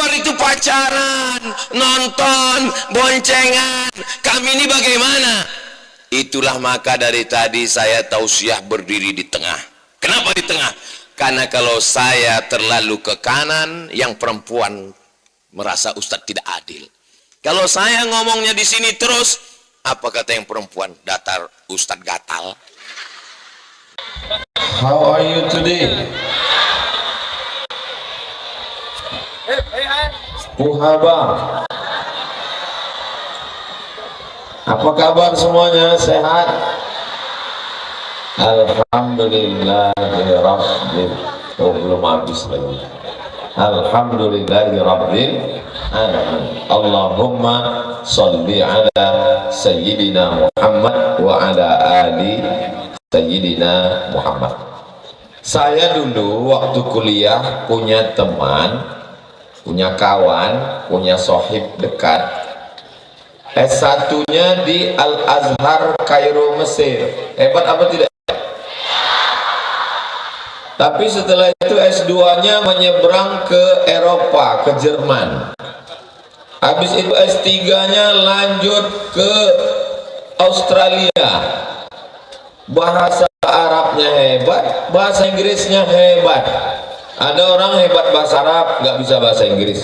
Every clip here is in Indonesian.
luar itu pacaran, nonton, boncengan. Kami ini bagaimana? Itulah maka dari tadi saya tausiah berdiri di tengah. Kenapa di tengah? Karena kalau saya terlalu ke kanan, yang perempuan merasa Ustadz tidak adil. Kalau saya ngomongnya di sini terus, apa kata yang perempuan? Datar Ustadz gatal. How are you today? Puhaba. Apa kabar semuanya? Sehat? Alhamdulillahirabbil. Oh, belum habis lagi. Alhamdulillahirabbil alamin. Allahumma sholli ala sayyidina Muhammad wa ala ali sayyidina Muhammad. Saya dulu waktu kuliah punya teman, punya kawan, punya sohib dekat. S1-nya di Al-Azhar Kairo, Mesir. Hebat apa tidak? Tapi setelah itu S2-nya menyeberang ke Eropa, ke Jerman. Habis itu S3-nya lanjut ke Australia. Bahasa Arabnya hebat, bahasa Inggrisnya hebat. Ada orang hebat bahasa Arab, nggak bisa bahasa Inggris.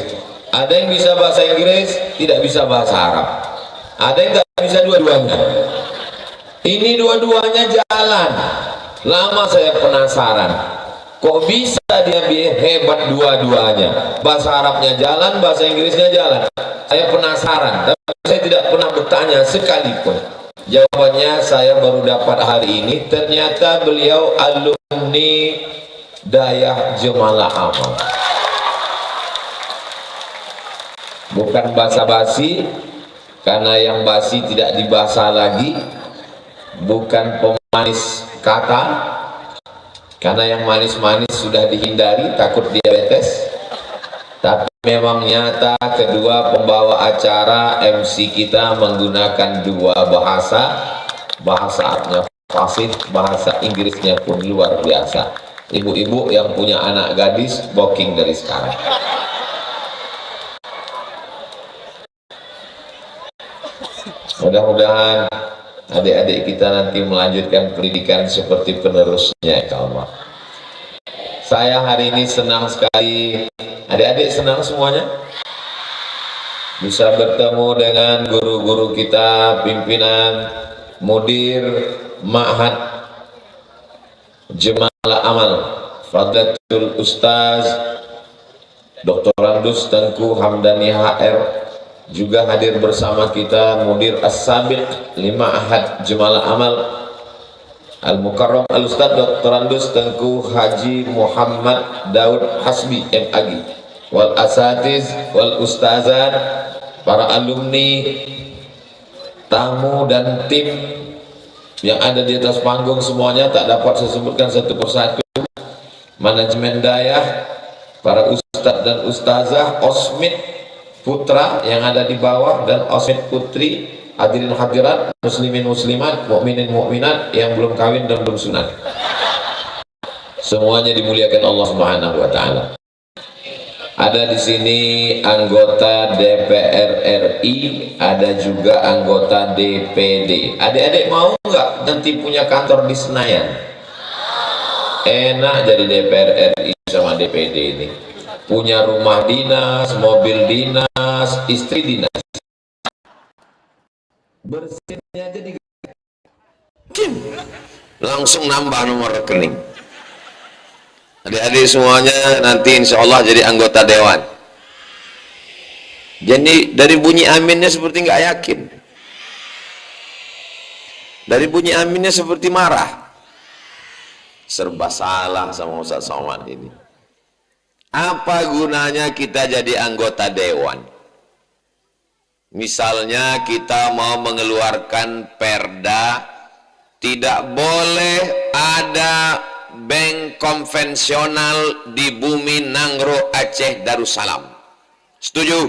Ada yang bisa bahasa Inggris, tidak bisa bahasa Arab. Ada yang nggak bisa dua-duanya. Ini dua-duanya jalan. Lama saya penasaran, kok bisa dia hebat dua-duanya? Bahasa Arabnya jalan, bahasa Inggrisnya jalan. Saya penasaran, tapi saya tidak pernah bertanya sekalipun. Jawabannya saya baru dapat hari ini. Ternyata beliau alumni Dayah Jemalah Amal. Bukan basa-basi, karena yang basi tidak dibasa lagi. Bukan pemanis kata, karena yang manis-manis sudah dihindari, takut diabetes. Tapi memang nyata kedua pembawa acara MC kita menggunakan dua bahasa. Bahasa Arabnya fasih, bahasa Inggrisnya pun luar biasa. Ibu-ibu yang punya anak gadis, booking dari sekarang. Mudah-mudahan adik-adik kita nanti melanjutkan pendidikan seperti penerusnya, ya Allah. Saya hari ini senang sekali. Adik-adik senang semuanya bisa bertemu dengan guru-guru kita, pimpinan, mudir Ma'had Jemalah Amal, Fadlatul Ustaz Dr. Randus Tengku Hamdani HR. Juga hadir bersama kita mudir As-Sabiq Ma'had Jemalah Amal Al-Mukarram Al-Ustaz Dr. Randus Tengku Haji Muhammad Daud Hasbi MAG, wal asatiz wal ustazat, para alumni, tamu dan tim yang ada di atas panggung semuanya, tak dapat saya sebutkan satu persatu. Manajemen Dayah, para ustaz dan ustazah, Osmit Putra yang ada di bawah dan Osmit Putri, hadirin hadirat, muslimin muslimat, mukminin mukminat yang belum kawin dan belum sunat. Semuanya dimuliakan Allah Subhanahu wa taala. Ada di sini anggota DPR RI, ada juga anggota DPD. Adik-adik mau nggak nanti punya kantor di Senayan? Enak jadi DPR RI sama DPD ini. Punya rumah dinas, mobil dinas, istri dinas. Bersihnya jadi langsung nambah nomor rekening. Adik-adik semuanya nanti insya Allah jadi anggota dewan. Jadi dari bunyi aminnya seperti nggak yakin. Dari bunyi aminnya seperti marah. Serba salah sama Ustaz Somad ini. Apa gunanya kita jadi anggota dewan? Misalnya kita mau mengeluarkan perda, tidak boleh ada bank konvensional di bumi Nangro Aceh Darussalam. Setuju?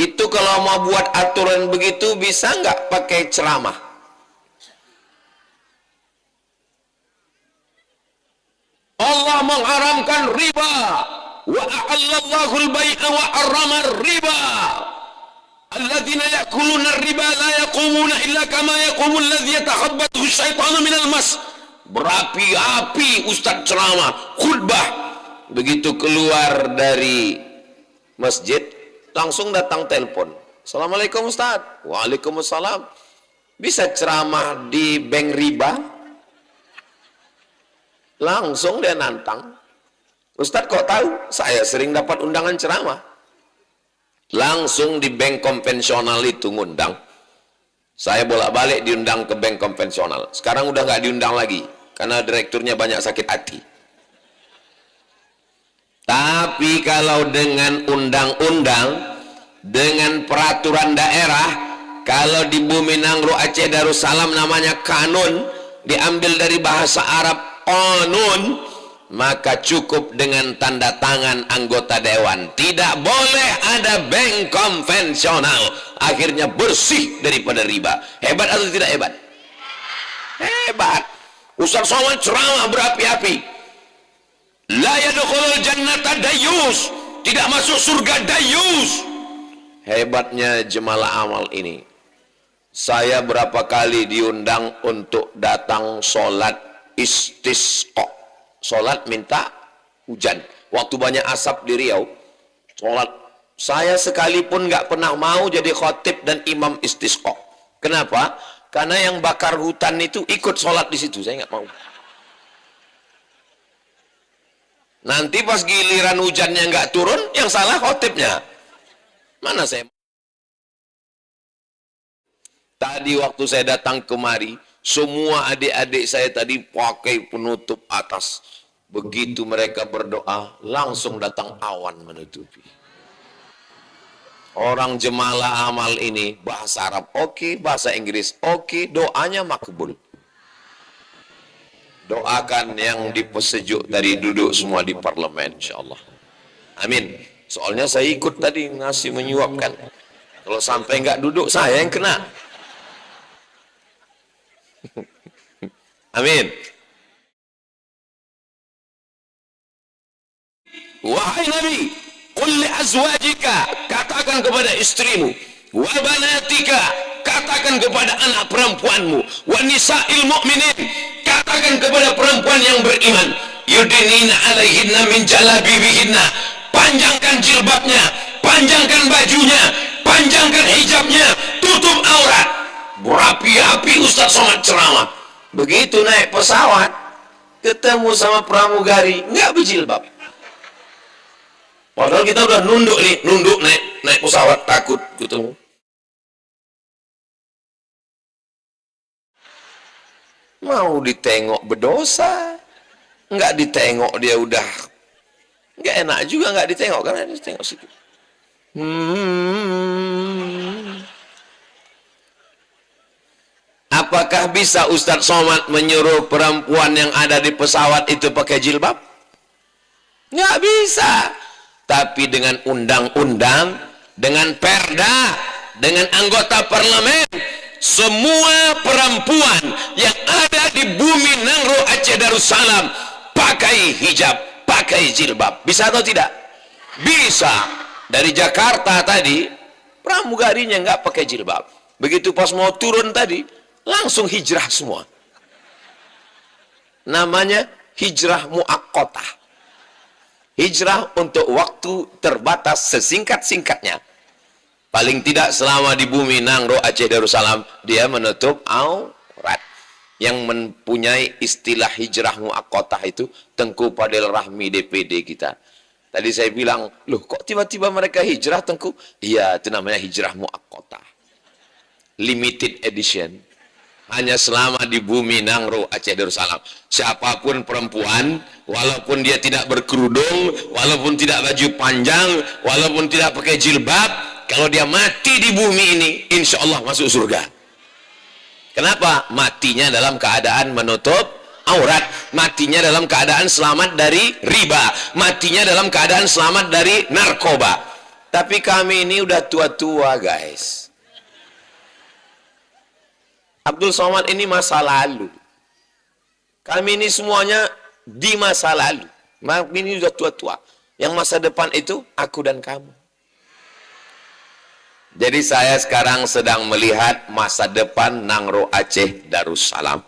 Itu kalau mau buat aturan begitu bisa nggak pakai ceramah? Allah mengharamkan riba. wa a'allallahu al-bai'a wa harrama riba. Alladzina ya'kuluna riba la yaqumuna illa kama yaqumul ladzi yatakhabbathu asyaitanu minal mas. Berapi-api Ustaz ceramah, khutbah. Begitu keluar dari masjid, langsung datang telepon. Assalamualaikum Ustaz. Waalaikumsalam. Bisa ceramah di bank riba? Langsung dia nantang. Ustaz kok tahu? Saya sering dapat undangan ceramah. Langsung di bank konvensional itu ngundang. Saya bolak-balik diundang ke bank konvensional. Sekarang udah nggak diundang lagi karena direkturnya banyak sakit hati. Tapi kalau dengan undang-undang, dengan peraturan daerah, kalau di Bumi Nangro Aceh Darussalam namanya kanun, diambil dari bahasa Arab qanun, maka cukup dengan tanda tangan anggota dewan. Tidak boleh ada bank konvensional. Akhirnya bersih daripada riba. Hebat atau tidak hebat? Hebat. Ustaz Somad ceramah berapi-api. La yadkhulul jannata dayyus. Tidak masuk surga dayyus. Hebatnya jemalah amal ini. Saya berapa kali diundang untuk datang sholat istisqa. Sholat minta hujan. Waktu banyak asap di Riau, sholat. Saya sekalipun nggak pernah mau jadi khotib dan imam istisqa. Kenapa? Karena yang bakar hutan itu ikut sholat di situ. Saya nggak mau. Nanti pas giliran hujannya nggak turun, yang salah khotibnya. Mana saya? Tadi waktu saya datang kemari, semua adik-adik saya tadi pakai penutup atas. Begitu mereka berdoa, langsung datang awan menutupi. Orang jemalah amal ini, bahasa Arab oke, bahasa Inggris oke, doanya makbul. Doakan yang dipesejuk tadi duduk semua di parlemen, insyaAllah. Amin. Soalnya saya ikut tadi ngasih menyuapkan. Kalau sampai nggak duduk, saya yang kena. Amin. Wahai Nabi, qul li azwajika, katakan kepada istrimu, wa banatika, katakan kepada anak perempuanmu, wa nisa'il mu'minin, katakan kepada perempuan yang beriman, yudnina alaihinna min jalabibihinna, panjangkan jilbabnya, panjangkan bajunya, panjangkan hijabnya, tutup aurat. Berapi-api Ustaz Somad ceramah. Begitu naik pesawat, ketemu sama pramugari, nggak berjilbab. Padahal kita udah nunduk nih, nunduk naik pesawat, takut ketemu. Mau ditengok berdosa, nggak ditengok dia udah nggak enak juga, nggak ditengok karena ditengok sedikit. Apakah bisa Ustaz Somad menyuruh perempuan yang ada di pesawat itu pakai jilbab? Nggak bisa. Tapi dengan undang-undang, dengan perda, dengan anggota parlemen, semua perempuan yang ada di Bumi Nangro Aceh Darussalam pakai hijab, pakai jilbab. Bisa atau tidak? Bisa. Dari Jakarta tadi, pramugarinya nggak pakai jilbab. Begitu pas mau turun tadi, langsung hijrah semua. Namanya hijrah muaqqatah. Hijrah untuk waktu terbatas sesingkat-singkatnya. Paling tidak selama di Bumi Nangro Aceh Darussalam, dia menutup aurat. Yang mempunyai istilah hijrah muaqqatah itu Tengku Fadil Rahmi DPD kita. Tadi saya bilang, loh kok tiba-tiba mereka hijrah Tengku? Iya, itu namanya hijrah muaqqatah. Limited edition. Hanya selama di Bumi Nangro Aceh Darussalam. Siapapun perempuan, walaupun dia tidak berkerudung, walaupun tidak baju panjang, walaupun tidak pakai jilbab, kalau dia mati di bumi ini, insya Allah masuk surga. Kenapa? Matinya dalam keadaan menutup aurat, matinya dalam keadaan selamat dari riba, matinya dalam keadaan selamat dari narkoba. Tapi kami ini udah tua-tua guys. Abdul Somad ini masa lalu. Kami ini semuanya di masa lalu. Kami ini sudah tua-tua. Yang masa depan itu aku dan kamu. Jadi saya sekarang sedang melihat masa depan Nangro Aceh Darussalam.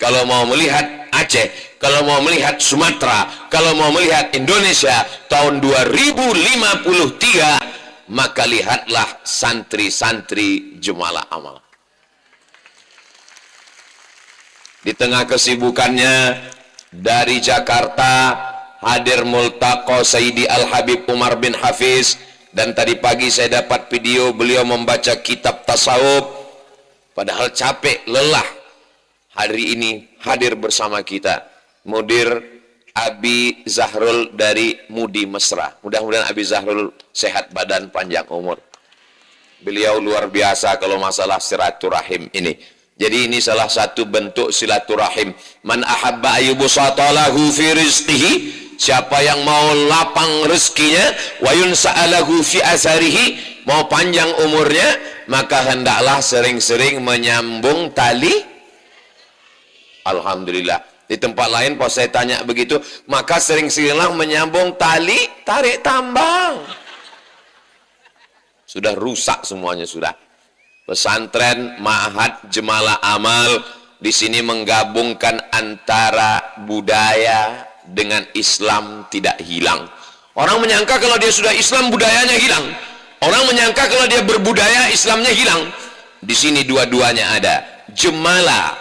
Kalau mau melihat Aceh, kalau mau melihat Sumatera, kalau mau melihat Indonesia tahun 2053, maka lihatlah santri-santri Jemalah Amal. Di tengah kesibukannya dari Jakarta hadir Multaqa Sayyidi Al-Habib Umar bin Hafiz, dan tadi pagi saya dapat video beliau membaca kitab tasawuf, padahal capek, lelah. Hari ini hadir bersama kita Mudir Abi Zahrul dari Mudi Mesra. Mudah-mudahan Abi Zahrul sehat badan, panjang umur. Beliau luar biasa kalau masalah silaturahim ini. Jadi ini salah satu bentuk silaturahim. Man ahabba ayyubusatalahu fi rizqihi, siapa yang mau lapang rezekinya, wa yunsa'alahu fi asarihi, mau panjang umurnya, maka hendaklah sering-sering menyambung tali. Alhamdulillah. Di tempat lain pas saya tanya begitu, maka sering-seringlah menyambung tali tarik tambang. Sudah rusak semuanya sudah. Pesantren Ma'had Jemalah Amal di sini menggabungkan antara budaya dengan Islam tidak hilang. Orang menyangka kalau dia sudah Islam budayanya hilang. Orang menyangka kalau dia berbudaya Islamnya hilang. Di sini dua-duanya ada. Jemalah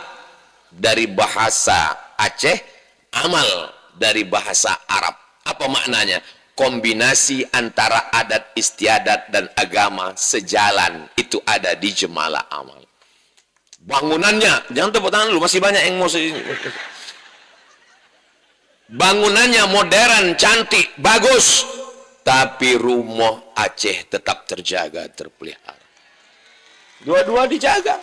dari bahasa Aceh, amal dari bahasa Arab. Apa maknanya? Kombinasi antara adat istiadat dan agama sejalan itu ada di Jemalah Amal. Bangunannya, jangan tepuk tangan dulu, masih banyak yang mau. Bangunannya modern, cantik, bagus, tapi rumah Aceh tetap terjaga, terpelihara. Dua-dua dijaga.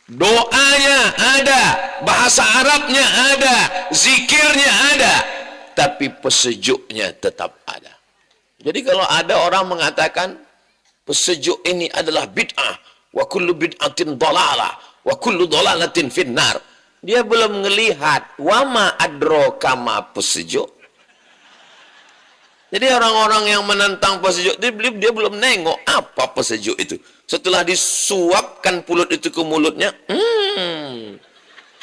Doanya ada, bahasa Arabnya ada, zikirnya ada, tapi pesejuknya tetap ada. Jadi kalau ada orang mengatakan pesejuk ini adalah bid'ah, wa kullu bid'atin dhalalah, wa kullu dhalalatin finnar, dia belum melihat wa ma adraka ma pesejuk. Jadi orang-orang yang menentang pesejuk, dia belum nengok apa pesejuk itu. Setelah disuapkan pulut itu ke mulutnya,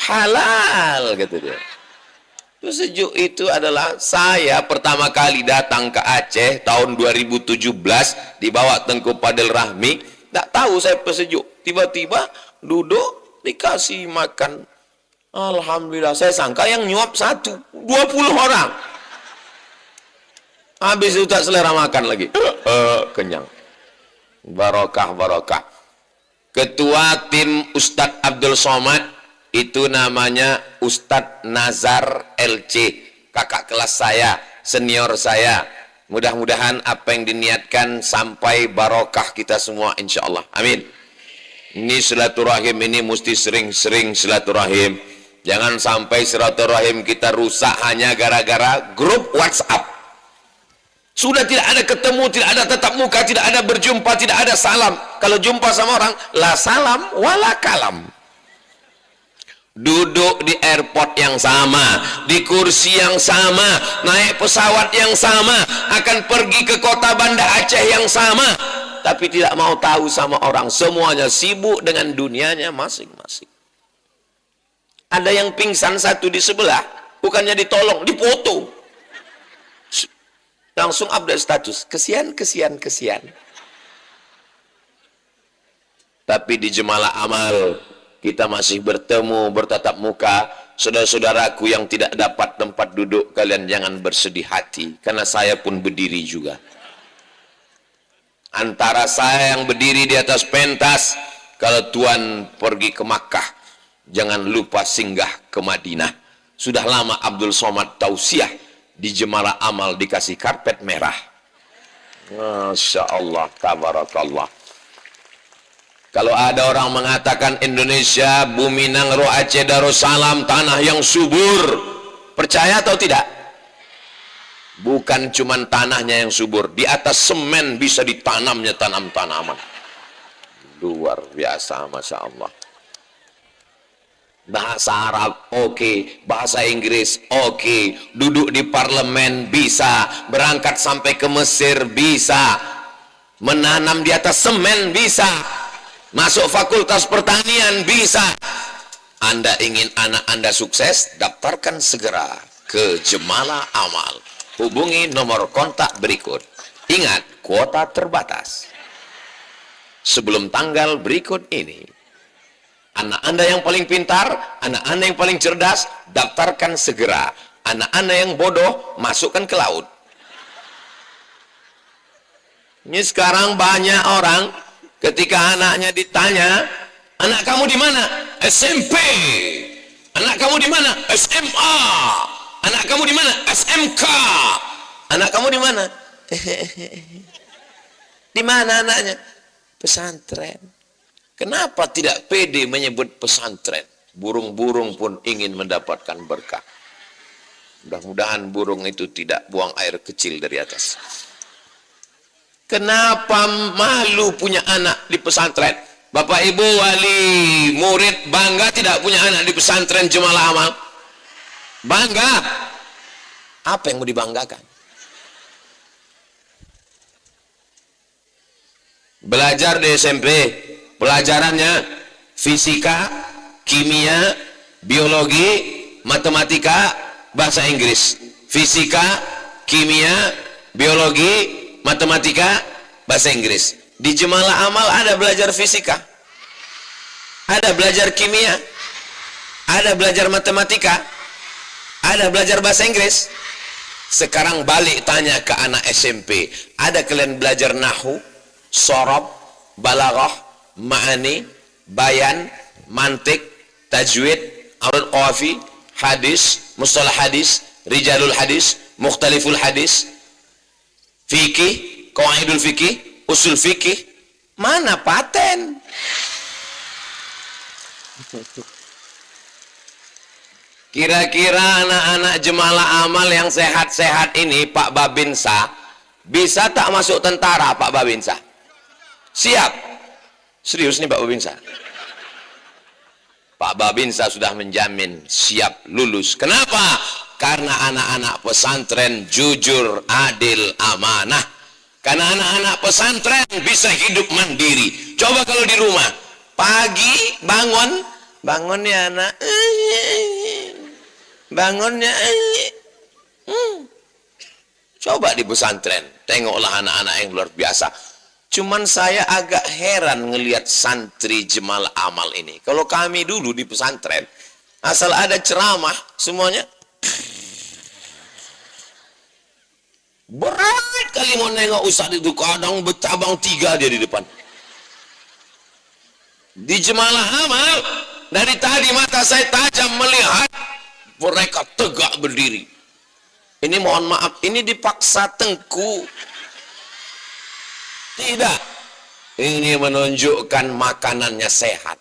halal, kata dia. Pesejuk itu adalah, saya pertama kali datang ke Aceh tahun 2017 dibawa Tengku Padel Rahmi, tak tahu saya pesejuk. Tiba-tiba duduk dikasih makan. Alhamdulillah, saya sangka yang nyuap 20 orang. Habis itu tak selera makan lagi. Kenyang. Barokah, barokah. Ketua tim Ustadz Abdul Somad itu namanya Ustadz Nazar LC, kakak kelas saya, senior saya. Mudah-mudahan apa yang diniatkan sampai barokah kita semua, insya Allah. Amin. Ini silaturahim ini mesti sering-sering silaturahim. Jangan sampai silaturahim kita rusak hanya gara-gara grup WhatsApp. Sudah tidak ada ketemu, tidak ada tatap muka, tidak ada berjumpa, tidak ada salam. Kalau jumpa sama orang, la salam wala kalam. Duduk di airport yang sama, di kursi yang sama, naik pesawat yang sama, akan pergi ke kota Banda Aceh yang sama, tapi tidak mau tahu sama orang. Semuanya sibuk dengan dunianya masing-masing. Ada yang pingsan satu di sebelah, bukannya ditolong, dipoto. Langsung update status, kesian. Tapi di Jemalah Amal kita masih bertemu, bertatap muka. Saudara-saudaraku yang tidak dapat tempat duduk, kalian jangan bersedih hati, karena saya pun berdiri juga. Antara saya yang berdiri di atas pentas, kalau Tuhan pergi ke Makkah, jangan lupa singgah ke Madinah. Sudah lama Abdul Somad tausiah, di Jemalah Amal dikasih karpet merah. Masya Allah, tabarakallah. Kalau ada orang mengatakan Indonesia, bumi Nangro Aceh Darussalam, tanah yang subur, percaya atau tidak? Bukan cuma tanahnya yang subur, di atas semen bisa ditanamnya tanam-tanaman. Luar biasa, Masya Allah. bahasa Arab oke, bahasa Inggris oke, duduk di parlemen bisa, berangkat sampai ke Mesir bisa, menanam di atas semen bisa, masuk fakultas pertanian bisa. Anda ingin anak Anda sukses, daftarkan segera ke Jemala Amal. Hubungi nomor kontak berikut. Ingat, kuota terbatas. Sebelum tanggal berikut ini, anak Anda yang paling pintar, anak Anda yang paling cerdas, daftarkan segera. Anak Anda yang bodoh, masukkan ke laut. Ini sekarang banyak orang, ketika anaknya ditanya, anak kamu di mana? SMP. Anak kamu di mana? SMA. Anak kamu di mana? SMK. Anak kamu di mana? Di mana anaknya? Pesantren. Kenapa tidak pede menyebut pesantren? Burung-burung pun ingin mendapatkan berkah. Mudah-mudahan burung itu tidak buang air kecil dari atas. Kenapa malu punya anak di pesantren? Bapak Ibu wali murid bangga tidak punya anak di pesantren Jemala Amal? Bangga. Apa yang mau dibanggakan? Belajar di SMP, pelajarannya fisika, kimia, biologi, matematika, bahasa Inggris. Fisika, kimia, biologi, matematika, bahasa Inggris. Di Jemala Amal ada belajar fisika, ada belajar kimia, ada belajar matematika, ada belajar bahasa Inggris. Sekarang balik tanya ke anak SMP, ada kalian belajar nahu, sorob, balaghah, ma'ani, bayan, mantik, tajwid, arud qawafi, hadis, mustalah hadis, rijalul hadis, mukhtaliful hadis, fikih, qawaidul fikih, usul fikih? Mana paten? Kira-kira anak-anak Jemala Amal yang sehat-sehat ini, Pak Babinsa, bisa tak masuk tentara, Pak Babinsa? Siap? Serius nih Pak Babinsa? Pak Babinsa sudah menjamin siap lulus. Kenapa? Karena anak-anak pesantren jujur, adil, amanah. Karena anak-anak pesantren bisa hidup mandiri. Coba kalau di rumah, pagi bangun ya anak, bangunnya, coba di pesantren, tengoklah anak-anak yang luar biasa. Cuman saya agak heran ngelihat santri Jemala Amal ini. Kalau kami dulu di pesantren, asal ada ceramah, semuanya berat kali mau nengok ustadz itu, kadang bercabang 3 dia di depan. Di Jemala Amal, dari tadi mata saya tajam melihat mereka tegak berdiri. Ini mohon maaf, ini dipaksa tengku. Tidak. Ini menunjukkan makanannya sehat.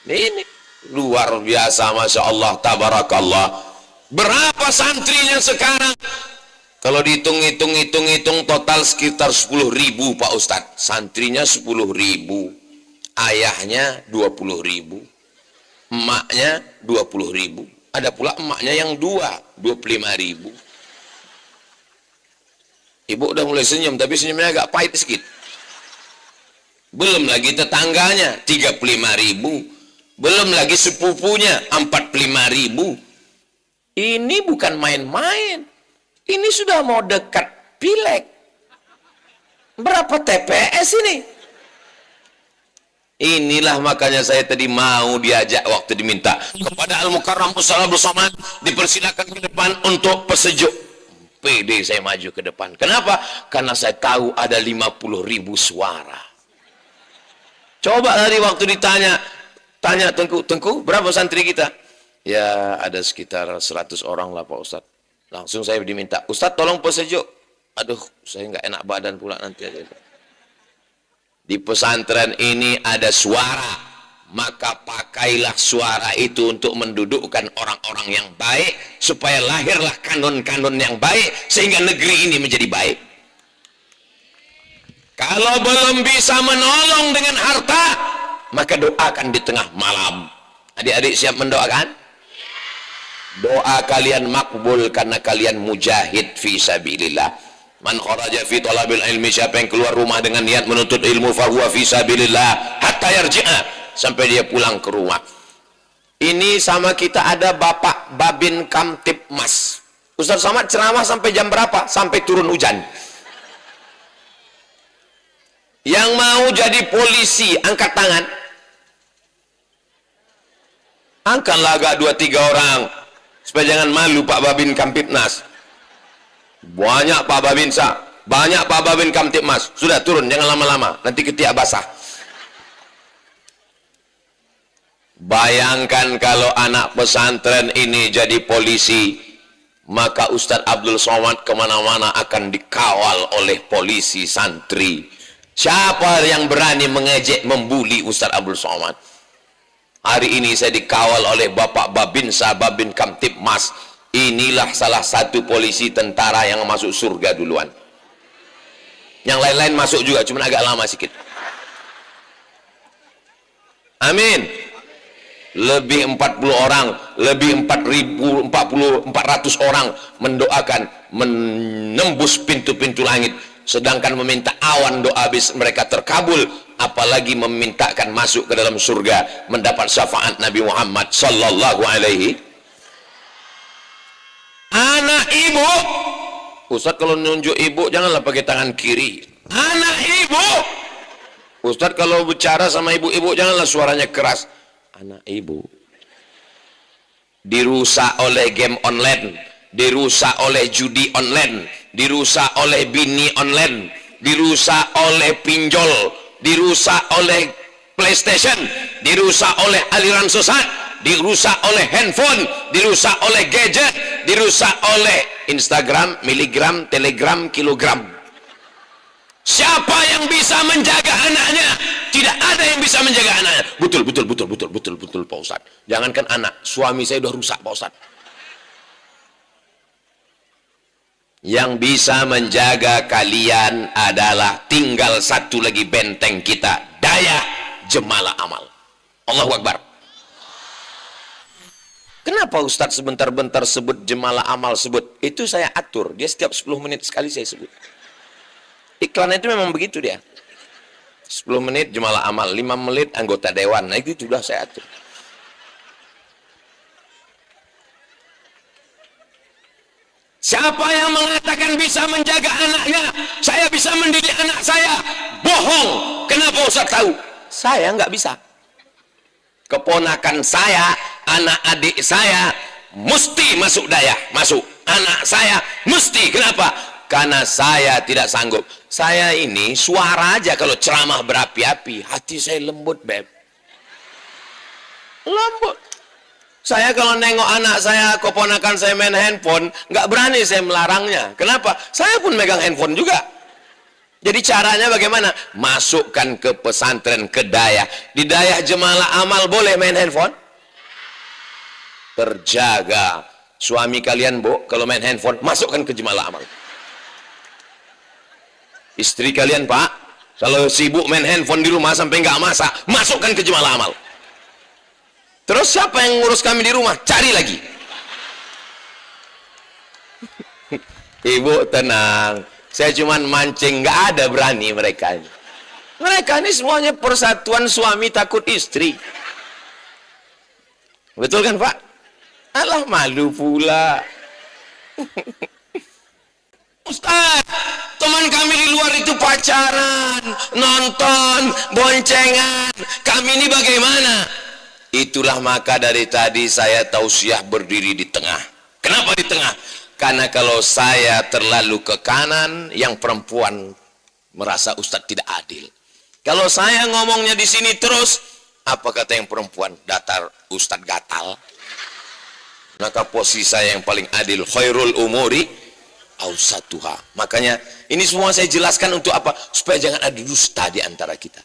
Ini luar biasa, Masya Allah, tabarakallah. Berapa santrinya sekarang? Kalau dihitung total sekitar 10.000 Pak Ustadz. Santrinya 10.000, ayahnya 20.000, emaknya 20.000. Ada pula emaknya yang 25.000. Ibu udah mulai senyum, tapi senyumnya agak pahit sedikit. Belum lagi tetangganya 35.000, belum lagi sepupunya 45.000. Ini bukan main-main. Ini sudah mau dekat pileg. Berapa TPS ini? Inilah makanya saya tadi mau diajak waktu diminta kepada Al-Mukarram Usala bersama, dipersilakan ke depan untuk pesejuk. PD saya maju ke depan. Kenapa? Karena saya tahu ada 50.000 suara. Coba tadi waktu tanya Tengku, berapa santri kita? Ya ada sekitar 100 orang lah Pak Ustadz. Langsung saya diminta, Ustadz tolong pesejuk. Aduh, saya nggak enak badan pula nanti aja. Di pesantren ini ada suara, maka pakailah suara itu untuk mendudukkan orang-orang yang baik, supaya lahirlah kanon-kanon yang baik, sehingga negeri ini menjadi baik. Kalau belum bisa menolong dengan harta, maka doakan di tengah malam. Adik-adik siap mendoakan? Doa kalian makbul karena kalian mujahid fi sabilillah. Man kharaja fi talabil ilmi, siapa yang keluar rumah dengan niat menuntut ilmu, fahuwa fi sabilillah hatta yarji'a, sampai dia pulang ke rumah. Ini sama kita ada Bapak Babin Kamtipmas. Ustaz Somad ceramah sampai jam berapa? Sampai turun hujan. Yang mau jadi polisi angkat tangan. Angkatlah agak 2-3 orang supaya jangan malu Pak Babin Kamtipmas. Banyak Pak Babinsa, banyak Pak Babin Kamtipmas. Sudah turun, jangan lama-lama, nanti ketiak basah. Bayangkan kalau anak pesantren ini jadi polisi, maka Ustadz Abdul Somad kemana-mana akan dikawal oleh polisi santri. Siapa yang berani mengejek, membuli Ustadz Abdul Somad? Hari ini saya dikawal oleh Bapak Babinsa Babin Kamtipmas. Inilah salah satu polisi tentara yang masuk surga duluan. Yang lain-lain masuk juga, cuma agak lama sedikit. Amin. Lebih 40 orang, lebih 400 orang mendoakan, menembus pintu-pintu langit, sedangkan meminta awan doa habis mereka terkabul, apalagi memintakan masuk ke dalam surga, mendapat syafaat Nabi Muhammad sallallahu alaihi. Anak ibu, Ustadz kalau nunjuk ibu janganlah pakai tangan kiri. Anak ibu, Ustadz kalau bicara sama ibu-ibu janganlah suaranya keras. Anak ibu dirusak oleh game online, dirusak oleh judi online, dirusak oleh bini online, dirusak oleh pinjol, dirusak oleh PlayStation, dirusak oleh aliran sesat, dirusak oleh handphone, dirusak oleh gadget, dirusak oleh Instagram, miligram, telegram, kilogram. Siapa yang bisa menjaga anaknya? Tidak ada yang bisa menjaga anaknya. Betul Pak Ustadz. Jangankan anak, suami saya udah rusak Pak Ustadz. Yang bisa menjaga kalian adalah tinggal satu lagi benteng kita, daya jemalah amal. Allahu Akbar. Kenapa Ustadz sebentar-bentar sebut jemalah amal sebut? Itu saya atur, dia setiap 10 menit sekali saya sebut. Iklan itu memang begitu dia. 10 menit jemalah amal, 5 menit anggota dewan. Nah itu sudah saya atur. Siapa yang mengatakan bisa menjaga anaknya? Saya bisa mendidik anak saya. Bohong. Kenapa Ustaz tahu? Saya nggak bisa. Keponakan saya, anak adik saya mesti masuk daya, masuk. Anak saya mesti. Kenapa? Karena saya tidak sanggup. Saya ini suara aja kalau ceramah berapi-api, hati saya lembut, beb. Lembut. Saya kalau nengok anak saya, keponakan saya main handphone, nggak berani saya melarangnya. Kenapa? Saya pun megang handphone juga. Jadi caranya bagaimana? Masukkan ke pesantren, ke daya. Di daya jemalah amal boleh main handphone? Terjaga. Suami kalian, Bu, kalau main handphone, masukkan ke jemalah amal. Istri kalian, Pak, kalau sibuk main handphone di rumah sampai nggak masak, masukkan ke jemalah amal. Terus siapa yang ngurus kami di rumah? Cari lagi. Ibu tenang, saya cuman mancing, nggak ada berani mereka. Mereka ini semuanya persatuan suami takut istri. Betul kan Pak? Alah malu pula. Ustaz, teman kami di luar itu pacaran, nonton, boncengan. Kami ini bagaimana? Itulah maka dari tadi saya tausiah berdiri di tengah. Kenapa di tengah? Karena kalau saya terlalu ke kanan, yang perempuan merasa Ustadz tidak adil. Kalau saya ngomongnya di sini terus, apa kata yang perempuan? Datar Ustadz gatal. Maka posisi saya yang paling adil, khairul umuri awsatuha. Makanya ini semua saya jelaskan untuk apa? Supaya jangan ada dusta di antara kita.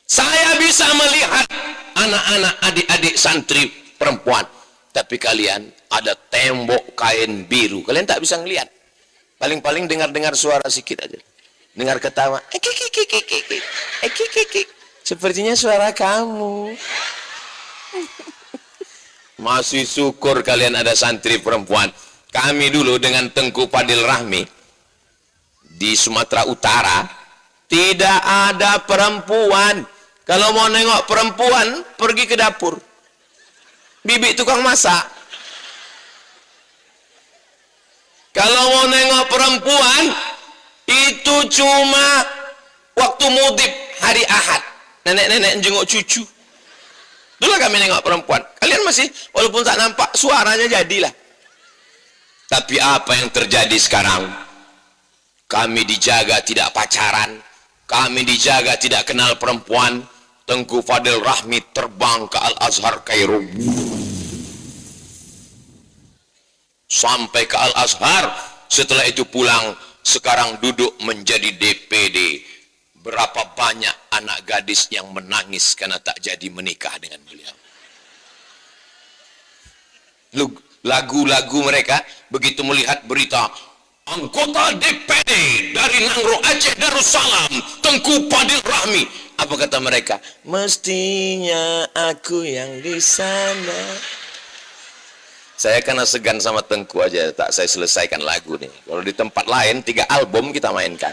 Saya bisa melihat anak-anak adik-adik santri perempuan, tapi kalian ada tembok kain biru, kalian tak bisa ngelihat. Paling-paling dengar-dengar suara sedikit aja, dengar ketawa, Sepertinya suara kamu. Masih syukur kalian ada santri perempuan. Kami dulu dengan Tengku Fadil Rahmi di Sumatera Utara tidak ada perempuan. Kalau mau nengok perempuan pergi ke dapur. Bibi tukang masak. Kalau mau nengok perempuan itu cuma waktu mudib hari Ahad. Nenek-nenek jenguk cucu. Dulu kami nengok perempuan. Kalian masih walaupun tak nampak suaranya jadilah. Tapi apa yang terjadi sekarang? Kami dijaga tidak pacaran. Kami dijaga tidak kenal perempuan. Tengku Fadil Rahmi terbang ke Al-Azhar Kairo. Sampai ke Al-Azhar. Setelah itu pulang. Sekarang duduk menjadi DPD. Berapa banyak anak gadis yang menangis karena tak jadi menikah dengan beliau. Lagu-lagu mereka begitu melihat berita anggota DPD dari Nangro Aceh Darussalam Tengku Fadil Rahmi, apa kata mereka? Mestinya aku yang di sana. Saya karena segan sama Tengku aja tak saya selesaikan lagu nih. Kalau di tempat lain 3 album kita mainkan.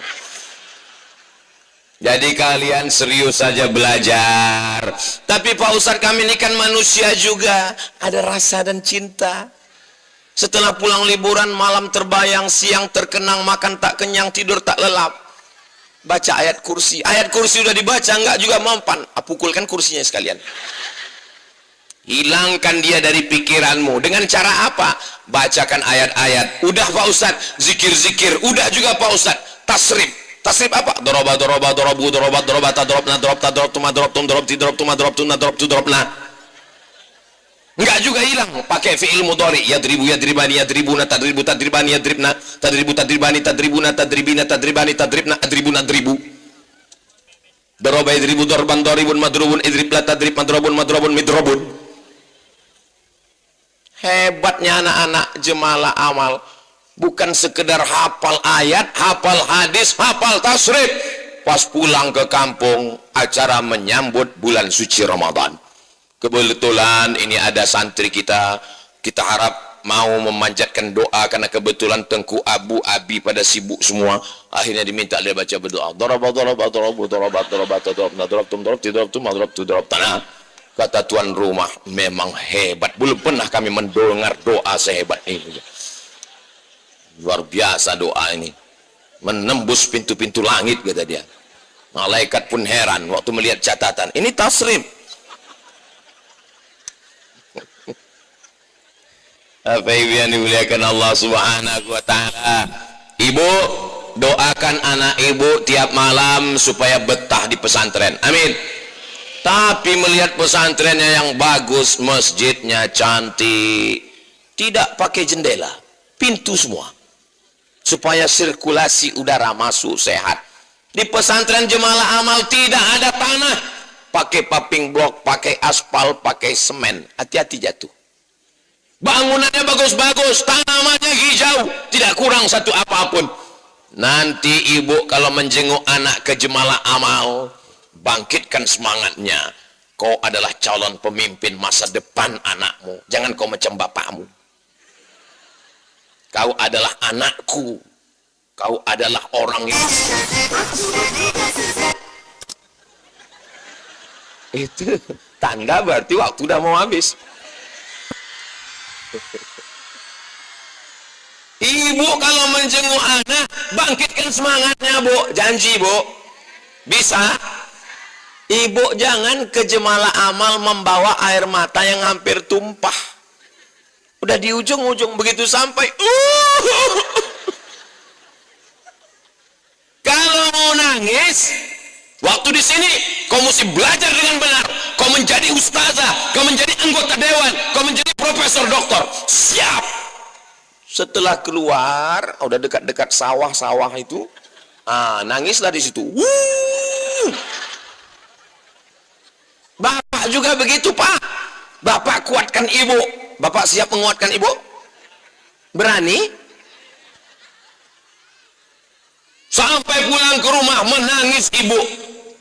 Jadi kalian serius saja belajar. Tapi Pak Ustadz, kami ini kan manusia juga, ada rasa dan cinta. Setelah pulang liburan, malam terbayang, siang terkenang, makan tak kenyang, tidur tak lelap. Baca ayat kursi. Ayat kursi udah dibaca, enggak juga mempan. Pukulkan kursinya sekalian. Hilangkan dia dari pikiranmu. Dengan cara apa? Bacakan ayat-ayat. Udah Pak Ustadz, zikir-zikir. Udah juga Pak Ustadz, tasrif. Tasrif apa? Doroba, doroba, dorobu, dorobat, dorobata, dorobna, dorobta, dorobtuma, dorobtum, dorobti, dorobtuma, dorobtuna, dorobtu, dorobna. Enggak juga hilang. Pakai fi'il mudhari. Yadribu, yadribani, yadribuna, tadribu, tadribani, yadribna, tadribu, tadribani, tadribuna, tadribina, tadribani, tadribna, adribuna, adribu. Doroba, yadribu, dorban, doribun, madrubun, idribla, tadrib, madrobun, madrobun, midrobun. Hebatnya anak-anak Jemalah Amal. Bukan sekedar hafal ayat, hafal hadis, hafal tasrif. Pas pulang ke kampung, acara menyambut bulan suci Ramadan. Kebetulan ini ada santri kita harap mau memanjatkan doa karena kebetulan Tengku Abu Abi pada sibuk semua. Akhirnya diminta dia baca berdoa. Kata tuan rumah, memang hebat. Belum pernah kami mendengar doa sehebat ini. Luar biasa doa ini, menembus pintu-pintu langit, kata dia. Malaikat pun heran waktu melihat catatan ini tasrif. Apa ibu yang dimuliakan Allah Subhanahu wa ta'ala. Ibu, doakan anak ibu tiap malam supaya betah di pesantren, amin. Tapi melihat pesantrennya yang bagus, masjidnya cantik, tidak pakai jendela, pintu semua, supaya sirkulasi udara masuk sehat. Di pesantren Jemalah Amal tidak ada tanah, pakai paving block, pakai aspal, pakai semen. Hati-hati jatuh. Bangunannya bagus-bagus, tanamannya hijau, tidak kurang satu apapun. Nanti ibu kalau menjenguk anak ke Jemalah Amal, bangkitkan semangatnya. Kau adalah calon pemimpin masa depan anakmu, jangan kau macam bapakmu. Kau adalah anakku. Kau adalah orang yang... Itu tanda berarti waktu udah mau habis. Ibu kalau menjenguk anak, bangkitkan semangatnya, Bu. Janji, Bu. Bisa. Ibu jangan ke Jemalah Amal membawa air mata yang hampir tumpah. Udah di ujung-ujung, begitu sampai kalau mau nangis waktu di sini, kau mesti belajar dengan benar. Kau menjadi ustazah, kau menjadi anggota dewan, kau menjadi profesor doktor. Siap. Setelah keluar, udah dekat-dekat sawah-sawah itu, nangislah di situ. Bapak juga begitu, Pak. Bapak kuatkan ibu. Bapak siap menguatkan ibu? Berani? Sampai pulang ke rumah menangis ibu.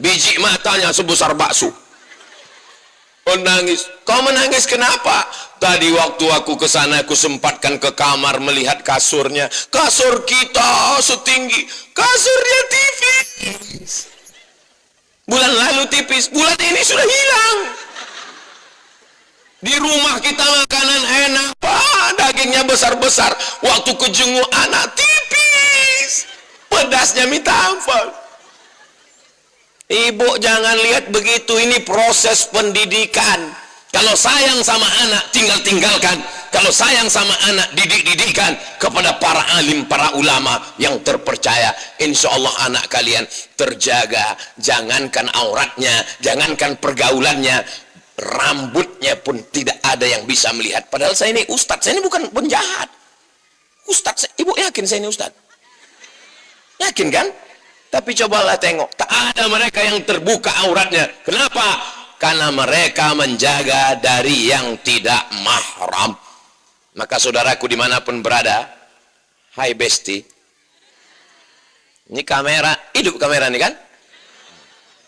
biji matanya sebesar bakso. Menangis. Kau menangis kenapa? Tadi waktu aku ke sana, aku sempatkan ke kamar melihat kasurnya. Kasur kita setinggi, kasurnya tipis. Bulan lalu tipis, bulan ini sudah hilang. Di rumah kita makanan enak, dagingnya besar-besar. Waktu kejenguk anak tipis, pedasnya minta ampun. Ibu jangan lihat begitu, ini proses pendidikan. Kalau sayang sama anak, tinggalkan. Kalau sayang sama anak, didikan kepada para alim, para ulama yang terpercaya. Insya Allah anak kalian terjaga. Jangankan auratnya, jangankan pergaulannya, rambutnya pun tidak ada yang bisa melihat. Padahal saya ini ustadz, saya ini bukan penjahat. Ustadz, ibu yakin saya ini ustadz? Yakin kan? Tapi cobalah tengok, tak ada mereka yang terbuka auratnya. Kenapa? Karena mereka menjaga dari yang tidak mahram. Maka saudaraku dimanapun berada, hai besti, ini kamera, hidup kamera ini kan?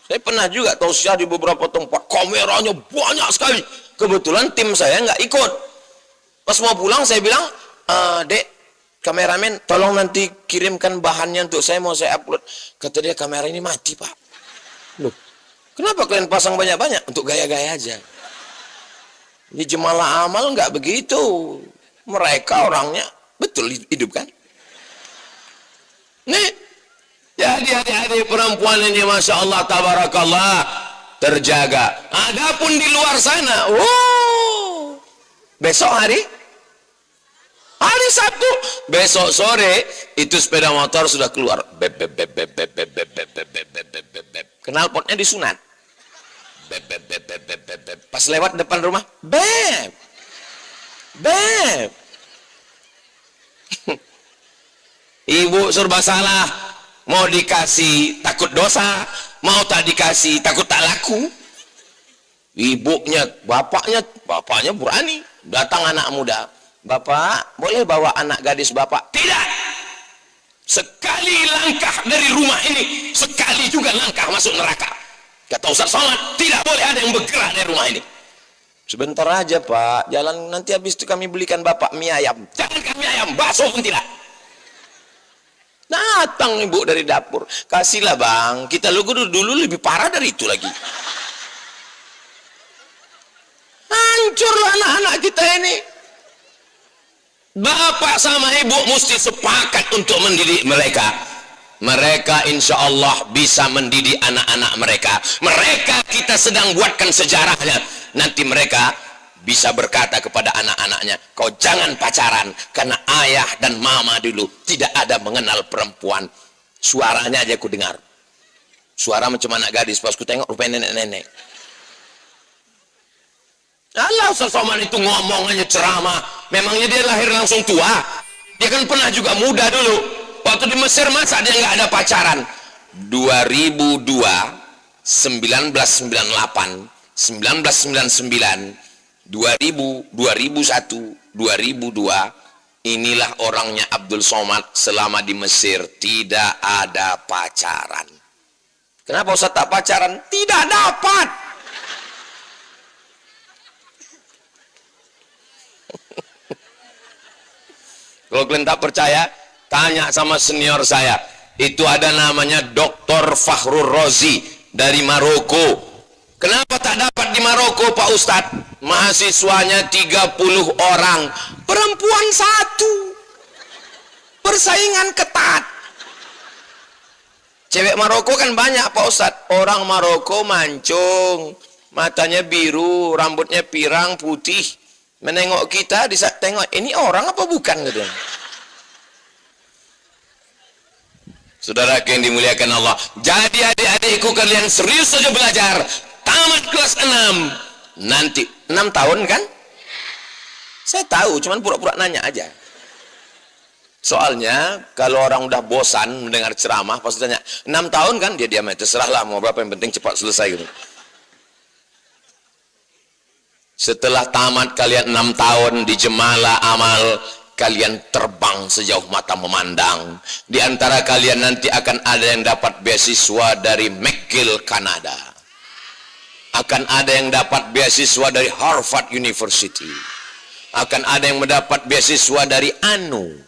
Saya pernah juga tausiah di beberapa tempat, kameranya banyak sekali. Kebetulan tim saya nggak ikut. Pas mau pulang saya bilang, Dek, kameramen, tolong nanti kirimkan bahannya untuk saya, mau saya upload. Kata dia, kamera ini mati, Pak. Loh, kenapa kalian pasang banyak-banyak? Untuk gaya-gaya aja. Di jemalah amal nggak begitu. Mereka orangnya betul hidup kan? Nih, jadi adik-adik perempuan ini Masya Allah, tabarakallah, terjaga. Adapun di luar sana, besok hari Sabtu, besok sore itu sepeda motor sudah keluar, beb beb beb beb beb beb beb beb beb beb beb beb beb beb, knalpotnya disunat, beb beb beb beb beb beb beb, pas lewat depan rumah, beb beb. Ibu serba salah, mau dikasih takut dosa, mau tak dikasih takut tak laku. Ibunya, bapaknya berani, datang anak muda, Bapak, boleh bawa anak gadis Bapak? Tidak. Sekali langkah dari rumah ini, sekali juga langkah masuk neraka. Kata Ustaz Somad, tidak boleh ada yang bergerak dari rumah ini. Sebentar aja Pak, jalan, nanti habis itu kami belikan Bapak mie ayam. Jangan mie ayam, bakso pun tidak. Datang ibu dari dapur, kasihlah bang, kita dulu lebih parah dari itu lagi. Hancurlah anak-anak kita ini. Bapak sama ibu mesti sepakat untuk mendidik mereka. Mereka insya Allah bisa mendidik anak-anak mereka. Mereka kita sedang buatkan sejarahnya. Nanti mereka bisa berkata kepada anak-anaknya, kau jangan pacaran, karena ayah dan mama dulu tidak ada mengenal perempuan. Suaranya aja aku dengar, suara macam anak gadis, pas ku tengok rupanya nenek-nenek. Allah Ustaz Somad itu ngomong aja ceramah, memangnya dia lahir langsung tua? Dia kan pernah juga muda dulu. Waktu di Mesir masa dia nggak ada pacaran. 2002, 1998, 1999, 2000, 2001, 2002, inilah orangnya Abdul Somad selama di Mesir, tidak ada pacaran. Kenapa Ustaz tak pacaran? Tidak dapat. Kalau kalian tak percaya, tanya sama senior saya. Itu ada namanya Dr. Fakhrul Razi dari Maroko. Kenapa tak dapat di Maroko Pak Ustadz? Mahasiswanya 30 orang, perempuan 1. Persaingan ketat. Cewek Maroko kan banyak Pak Ustadz. Orang Maroko mancung, matanya biru, rambutnya pirang putih. Menengok kita, tengok ini orang apa bukan gitu. Saudara yang dimuliakan Allah, jadi adik-adikku kalian serius saja belajar, tamat kelas 6 nanti 6 tahun kan? Saya tahu, cuman pura-pura nanya aja. Soalnya kalau orang udah bosan mendengar ceramah pasti tanya 6 tahun kan, dia diam aja, terserahlah mau berapa, yang penting cepat selesai gitu. Setelah tamat kalian 6 tahun di Jemalah Amal, kalian terbang sejauh mata memandang. Di antara kalian nanti akan ada yang dapat beasiswa dari McGill, Kanada. Akan ada yang dapat beasiswa dari Harvard University. Akan ada yang mendapat beasiswa dari ANU.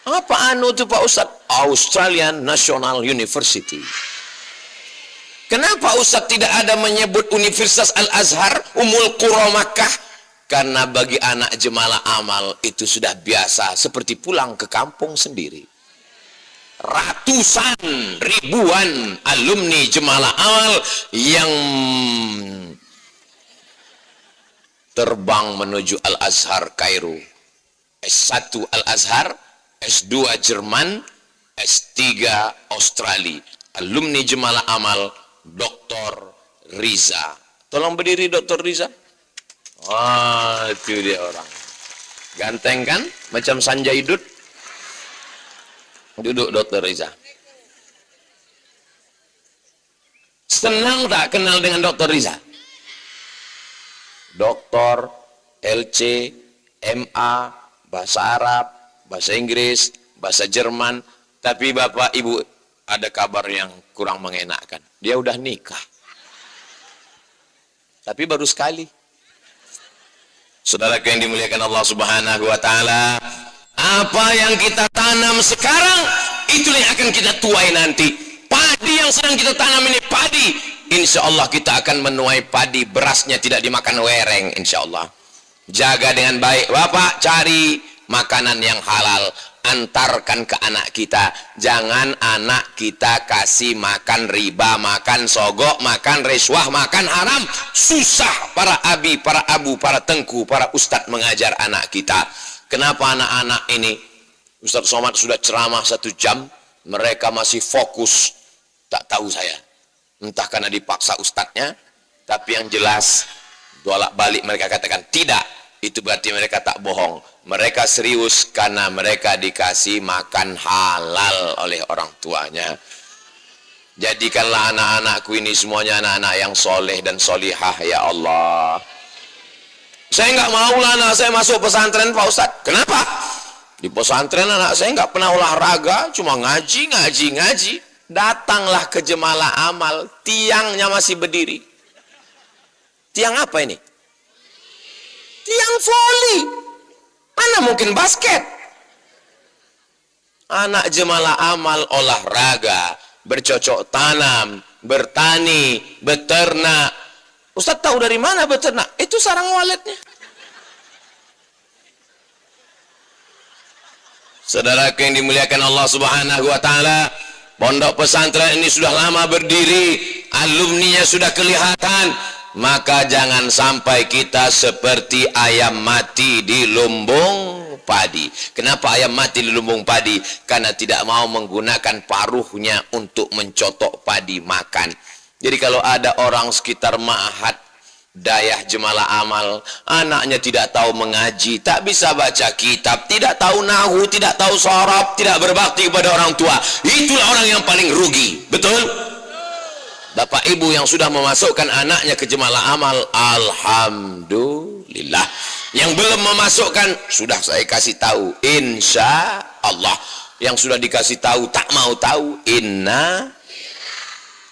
Apa ANU itu Pak Ustadz? Australian National University. Kenapa Ustadz tidak ada menyebut Universitas Al-Azhar, Ummul Qura Makkah? Karena bagi anak Jemalah Amal itu sudah biasa seperti pulang ke kampung sendiri. Ratusan, ribuan alumni Jemalah Amal yang terbang menuju Al-Azhar Kairo. S1 Al-Azhar, S2 Jerman, S3 Australia. Alumni Jemalah Amal Dr. Riza. Tolong berdiri Dr. Riza. Wah, itu dia orang. Ganteng kan? Macam Sanjaidud. Duduk Dr. Riza. Senang tak kenal dengan Dr. Riza? Doktor, LC, MA, bahasa Arab, bahasa Inggris, bahasa Jerman. Tapi Bapak Ibu ada kabar yang kurang mengenakkan. Dia udah nikah. Tapi baru sekali. Saudara yang dimuliakan Allah Subhanahu wa taala, apa yang kita tanam sekarang itulah yang akan kita tuai nanti. Padi yang sedang kita tanam ini padi, insya Allah kita akan menuai padi. Berasnya tidak dimakan wereng, insya Allah. Jaga dengan baik Bapak, cari makanan yang halal, antarkan ke anak kita. Jangan anak kita kasih makan riba, makan sogok, makan riswah, makan haram. Susah para abi, para abu, para tengku, para ustadz mengajar anak kita. Kenapa anak-anak ini, Ustadz Somad sudah ceramah 1 jam, mereka masih fokus? Tak tahu saya, entah karena dipaksa ustadznya, tapi yang jelas bolak-balik mereka katakan tidak. Itu berarti mereka tak bohong. Mereka serius karena mereka dikasih makan halal oleh orang tuanya. Jadikanlah anak-anakku ini semuanya anak-anak yang soleh dan solihah ya Allah. Saya nggak mau lah anak saya masuk pesantren Pak Ustadz. Kenapa? Di pesantren anak saya nggak pernah olahraga, cuma ngaji. Datanglah ke Jemalah Amal, tiangnya masih berdiri. Tiang apa ini? Tiang voli. Mana mungkin basket? Anak Jemalah Amal olahraga, bercocok tanam, bertani, beternak. Ustaz tahu dari mana beternak? Itu sarang waletnya. Saudara yang dimuliakan Allah Subhanahu wa taala, pondok pesantren ini sudah lama berdiri, alumninya sudah kelihatan. Maka jangan sampai kita seperti ayam mati di lumbung padi. Kenapa ayam mati di lumbung padi? Karena tidak mau menggunakan paruhnya untuk mencotok padi makan. Jadi kalau ada orang sekitar ma'had Dayah Jemalah Amal, anaknya tidak tahu mengaji, tak bisa baca kitab, tidak tahu nahu, tidak tahu sharaf, tidak berbakti kepada orang tua, itulah orang yang paling rugi. Betul? Bapak ibu yang sudah memasukkan anaknya ke Jemalah Amal, alhamdulillah. Yang belum memasukkan, sudah saya kasih tahu, insya Allah. Yang sudah dikasih tahu tak mau tahu,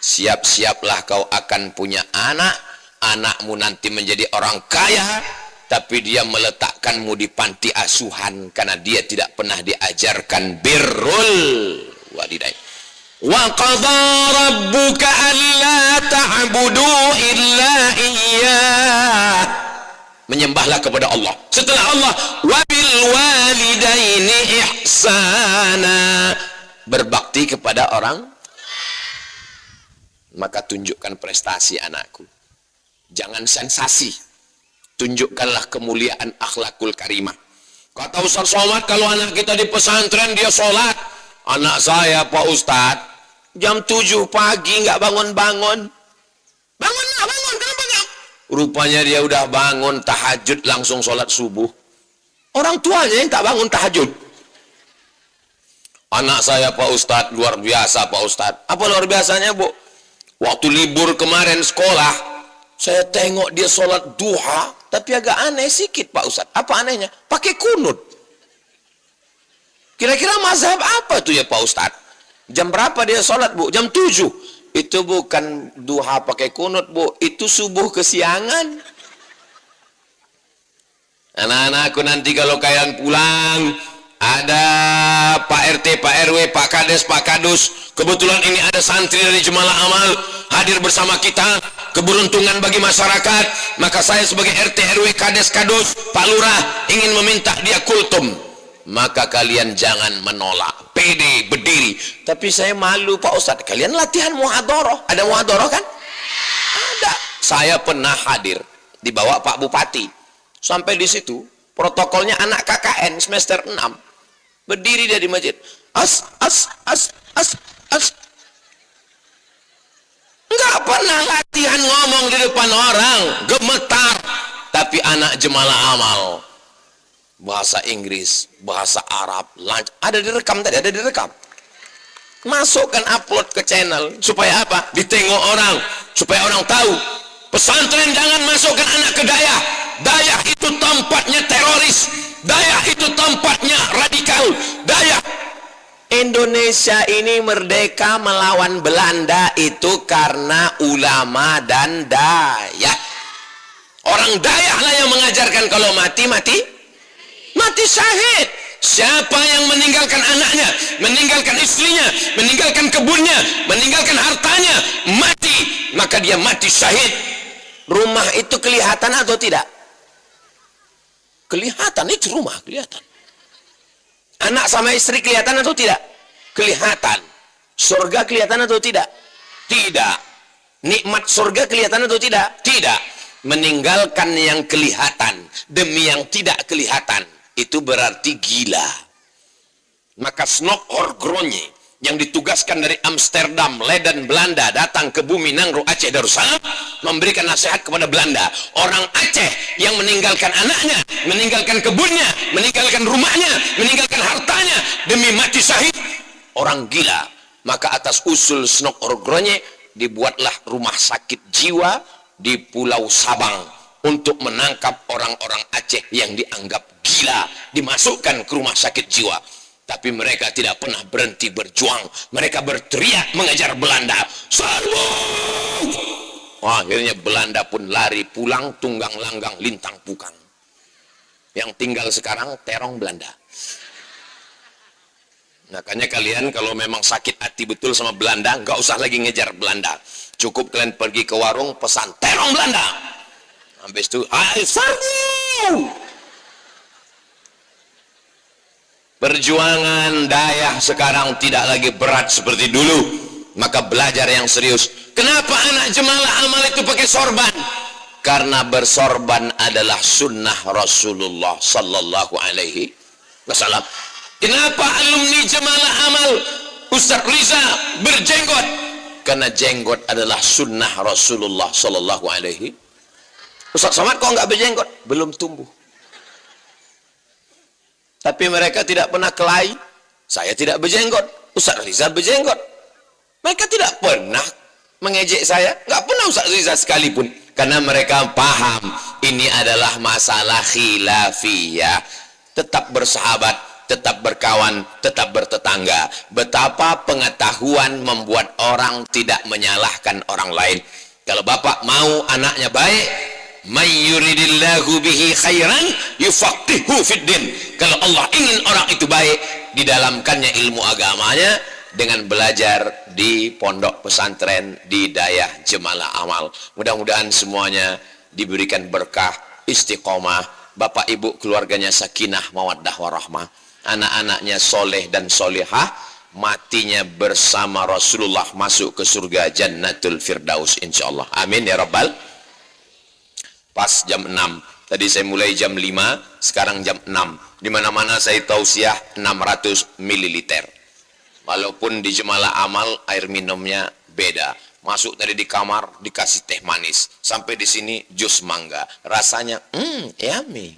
siap-siaplah kau akan punya anak. Anakmu nanti menjadi orang kaya, tapi dia meletakkanmu di panti asuhan karena dia tidak pernah diajarkan birrul walidain. Wa qadha rabbuka alla ta'budu illa iyyah. Menyembahlah kepada Allah. Setelah Allah, wa bil walidaini ihsana. Berbakti kepada orang. Maka tunjukkan prestasi anakku. Jangan sensasi. Tunjukkanlah kemuliaan akhlakul karimah. Kata Ustaz Somad, kalau anak kita di pesantren dia sholat. Anak saya Pak Ustadz, jam 7 pagi nggak bangun-bangun. Bangun, kenapa nggak? Rupanya dia udah bangun tahajud langsung sholat subuh. Orang tuanya yang tak bangun tahajud. Anak saya Pak Ustadz luar biasa Pak Ustadz. Apa luar biasanya Bu? Waktu libur kemarin sekolah, Saya tengok dia sholat duha, tapi agak aneh sedikit Pak Ustadz. Apa anehnya? Pakai kunut. Kira-kira mazhab apa tuh ya Pak Ustadz? Jam berapa dia sholat Bu? Jam 7. Itu bukan duha pakai kunut Bu, itu subuh kesiangan. Anak-anakku nanti kalau kalian pulang, ada Pak RT, Pak RW, Pak Kades, Pak Kadus. Kebetulan ini ada santri dari Jemalah Amal hadir bersama kita. Keberuntungan bagi masyarakat. Maka saya sebagai RT, RW, Kades, Kadus, Pak Lurah ingin meminta dia kultum. Maka kalian jangan menolak. Pede, berdiri. Tapi saya malu Pak Ustadz. Kalian latihan muhadharah. Ada muhadharah kan? Ada. Saya pernah hadir. Dibawa Pak Bupati. Sampai di situ. Protokolnya anak KKN semester 6. Berdiri dia di masjid. As. Enggak pernah latihan ngomong di depan orang. Gemetar. Tapi anak Jemalah Amal. Bahasa Inggris, bahasa Arab, ada direkam tadi, ada direkam. Masukkan upload ke channel. Supaya apa? Ditengok orang. Supaya orang tahu. Pesantren jangan masukkan anak ke Dayah. Dayah itu tempatnya teroris. Dayah itu tempatnya radikal. Dayah. Indonesia ini merdeka melawan Belanda itu karena ulama dan Dayah. Orang Dayah lah yang mengajarkan kalau mati syahid. Siapa yang meninggalkan anaknya, meninggalkan istrinya, meninggalkan kebunnya, meninggalkan hartanya, mati, maka dia mati syahid. Rumah itu kelihatan atau tidak? Kelihatan, itu rumah kelihatan. Anak sama istri kelihatan atau tidak? Kelihatan. Surga kelihatan atau tidak? Tidak. Nikmat surga kelihatan atau tidak? Tidak. Meninggalkan yang kelihatan demi yang tidak kelihatan, itu berarti gila. Maka Snok Orgronje yang ditugaskan dari Amsterdam, Leiden, Belanda datang ke bumi Nangro, Aceh, Darussalam memberikan nasihat kepada Belanda. Orang Aceh yang meninggalkan anaknya, meninggalkan kebunnya, meninggalkan rumahnya, meninggalkan hartanya demi mati syahid, orang gila. Maka atas usul Snok Orgronje dibuatlah rumah sakit jiwa di Pulau Sabang untuk menangkap orang-orang Aceh yang dianggap gila, dimasukkan ke rumah sakit jiwa. Tapi mereka tidak pernah berhenti berjuang. Mereka berteriak mengejar Belanda. Serbu! Akhirnya Belanda pun lari pulang, tunggang langgang lintang pukang. Yang tinggal sekarang terong Belanda. Makanya kalian kalau memang sakit hati betul sama Belanda, nggak usah lagi ngejar Belanda. Cukup kalian pergi ke warung pesan terong Belanda. Habis itu, serbu! Perjuangan Dayah sekarang tidak lagi berat seperti dulu. Maka belajar yang serius. Kenapa anak Jemalah Amal itu pakai sorban? Karena bersorban adalah sunnah Rasulullah sallallahu alaihi wasallam. Kenapa alumni Jemalah Amal Ustaz Riza berjenggot? Karena jenggot adalah sunnah Rasulullah sallallahu alaihi. Ustaz Somad kok nggak berjenggot? Belum tumbuh. Tapi mereka tidak pernah kelahi. Saya tidak berjenggot. Ustaz Riza berjenggot. Mereka tidak pernah mengejek saya. Nggak pernah Ustaz Riza sekalipun. Karena mereka paham ini adalah masalah khilafiyah. Tetap bersahabat, tetap berkawan, tetap bertetangga. Betapa pengetahuan membuat orang tidak menyalahkan orang lain. Kalau bapak mau anaknya baik, may yuridillahu bihi khairan yufaqihu fid din. Kalau Allah ingin orang itu baik, didalamkannya ilmu agamanya dengan belajar di pondok pesantren di Dayah Jemalah Amal. Mudah-mudahan semuanya diberikan berkah, istiqomah, bapak ibu keluarganya sakinah mawaddah warahmah, anak-anaknya soleh dan solehah, matinya bersama Rasulullah masuk ke surga Jannatul Firdaus insyaallah. Amin ya rabbal. Pas jam 6. Tadi saya mulai jam 5, sekarang jam 6. Di mana-mana saya tausiah 600 ml. Walaupun di Jemalah Amal air minumnya beda. Masuk tadi di kamar dikasih teh manis. Sampai di sini jus mangga. Rasanya yummy.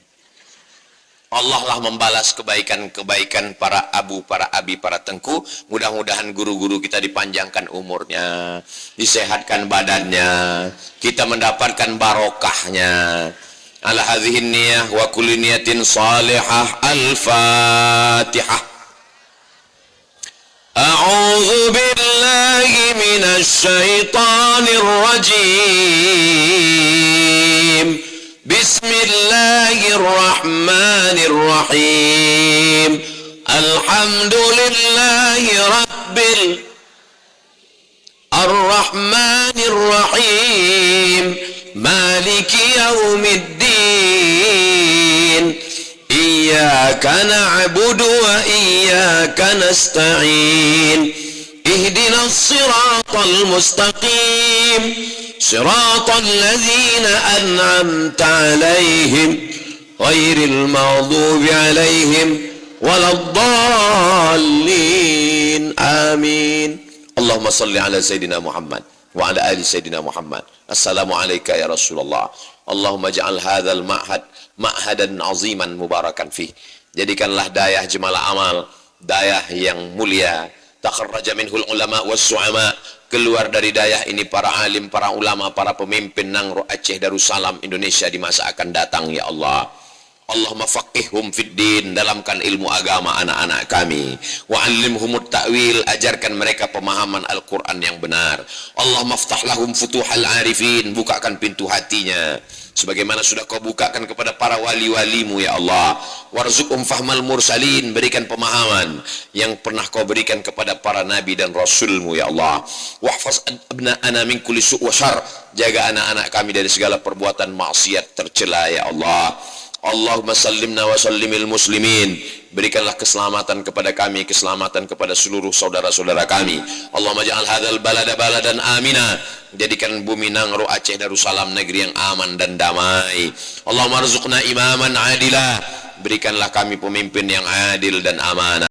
Allah lah membalas kebaikan-kebaikan para abu, para abi, para tengku. Mudah-mudahan guru-guru kita dipanjangkan umurnya, disehatkan badannya, kita mendapatkan barokahnya. Ala hadhihi niyah wa kulli niyatin salihah. Al-Fatihah. A'udzu billahi minasy syaithanir rajim. Bismillahirrahmanirrahim. Alhamdulillahi rabbil arrahmanirrahim. Maliki yaumiddin. Iyyaka na'budu wa iyyaka nasta'in. Ihdinas siratal mustaqim. صراط الذين أنعمت عليهم غير المغضوب عليهم ولا الضالين آمين اللهم صل على سيدنا محمد وعلى آل سيدنا محمد السلام عليك يا رسول الله اللهم اجعل هذا المعهد معهدا عظيما مباركا فيه. Jadikanlah dayah Jemalah Amal dayah yang mulia. Takharraja minhul ulama was su'ama. Keluar dari dayah ini para alim, para ulama, para pemimpin Nangro Aceh Darussalam Indonesia di masa akan datang ya Allah. Allahumma faqihhum fid din, dalamkan ilmu agama anak-anak kami. Wa 'allimhumut ta'wil, ajarkan mereka pemahaman Al-Qur'an yang benar. Allahumma ftah lahum futuhal arifin, bukakan pintu hatinya sebagaimana sudah kau bukakan kepada para wali-walimu ya Allah. Warzuqhum fahmal mursalin, berikan pemahaman yang pernah kau berikan kepada para nabi dan rasulmu ya Allah. Wahfaz abna'ana min kulli su' wa syarr, jaga anak-anak kami dari segala perbuatan maksiat tercela ya Allah. Allahumma sallimna wa sallimil muslimin, berikanlah keselamatan kepada kami, keselamatan kepada seluruh saudara-saudara kami. Allahumma ja'al hadzal balada baladan amina, jadikan bumi Nangro Aceh Darussalam negeri yang aman dan damai. Allahumma arzuqna imaman adila, berikanlah kami pemimpin yang adil dan amanah.